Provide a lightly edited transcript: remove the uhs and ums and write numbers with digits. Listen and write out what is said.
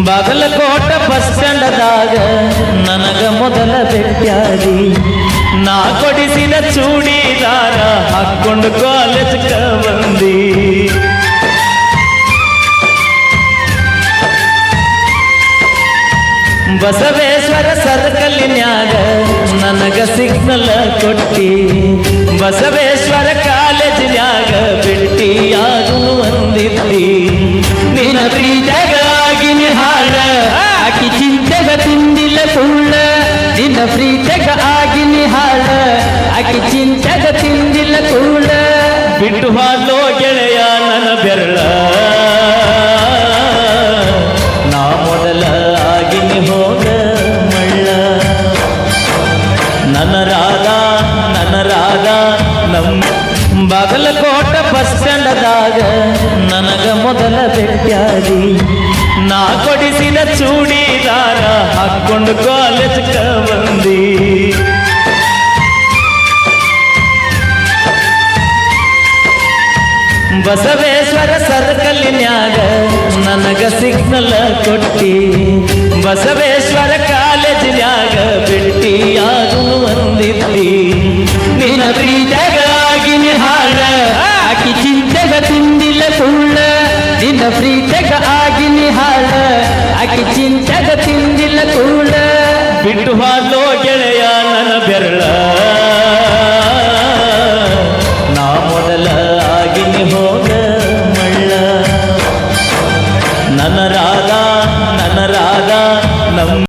Bagalkot bus ಸ್ಟ್ಯಾಂಡದಾಗ ನನಗ ಮೊದಲ ಭೇಟಿಯಾಗಿ ನಾ ಕೊಡಿಸಿದ ಚೂಡಿದಾರ ಹಾಕೊಂಡು ಕಾಲೇಜ್ಗ ಬಂದಿ ಬಸವೇಶ್ವರ ಸರ್ಕಲಿನ್ಯಾಗ ನನಗ ಸಿಗ್ನಲ್ ಕೊಟ್ಟಿ ಬಸವೇಶ್ವರ ಕಾಲೇಜಿನ್ಯಾಗ ಭೇಟಿಯಾಗು ಅಂದಿದ್ದಿ ನಿನ್ನ ಪ್ರೀತಿಯಾಗ ಆಗಿನಿ ಹಾಳ ಆಕಿ ಚಿಂತೆಗ ತಿಂದಿಲ್ಲ ಸುಳ್ಳ ನಿನ್ನ ಪ್ರೀತಿಯಾಗ ಆಗಿನಿ ಹಾಳ ಆಕಿ ಚಿಂತೆಗ ತಿಂದಿಲ್ಲ ಸುಳ್ಳ ಬಿಟ್ಟು ಹಾಲೋ ಗೆಳೆಯ ನನ್ನ ಬೆರಳ ನಾ ಮೊದಲ ಆಗಿನಿ ಹೋಗ ಮಳ್ಳ ನನ್ನ ರಾಧ ನಮ್ಮ ಬಾಗಲಕೋಟ ಬಸ್ ಸ್ಟ್ಯಾಂಡದಾಗ ನನಗ ಮೊದಲ ಭೇಟಿಯಾಗಿ ನಾ ಕೊಡಿಸಿದ ಚೂಡಿದಾರ ಹಾಕೊಂಡು ಕಾಲೇಜ್ಗ ಬಂದಿ ಬಸವೇಶ್ವರ ಸರ್ಕಲಿನ್ಯಾಗ ನನಗ ಸಿಗ್ನಲ್ ಕೊಟ್ಟಿ ಬಸವೇಶ್ವರ ಕಾಲೇಜಿನ್ಯಾಗ ಭೇಟಿಯಾಗು ಅಂದಿದ್ದಿ ನಿನ್ನ ಪ್ರೀತಿಯಾಗ ಆಗಿನಿ ಹಾಳ ಆಕಿ ಚಿಂತೆಗ ತಿಂದಿಲ್ಲ ಸುಳ್ಳ ನಿನ್ನ ಪ್ರೀತಿಯಾಗ ಆಗಿನಿ ಹಾಳ ಆಕಿ ಚಿಂತೆಗ ತಿಂದಿಲ್ಲ ಸುಳ್ಳ ಬಿಟ್ಟು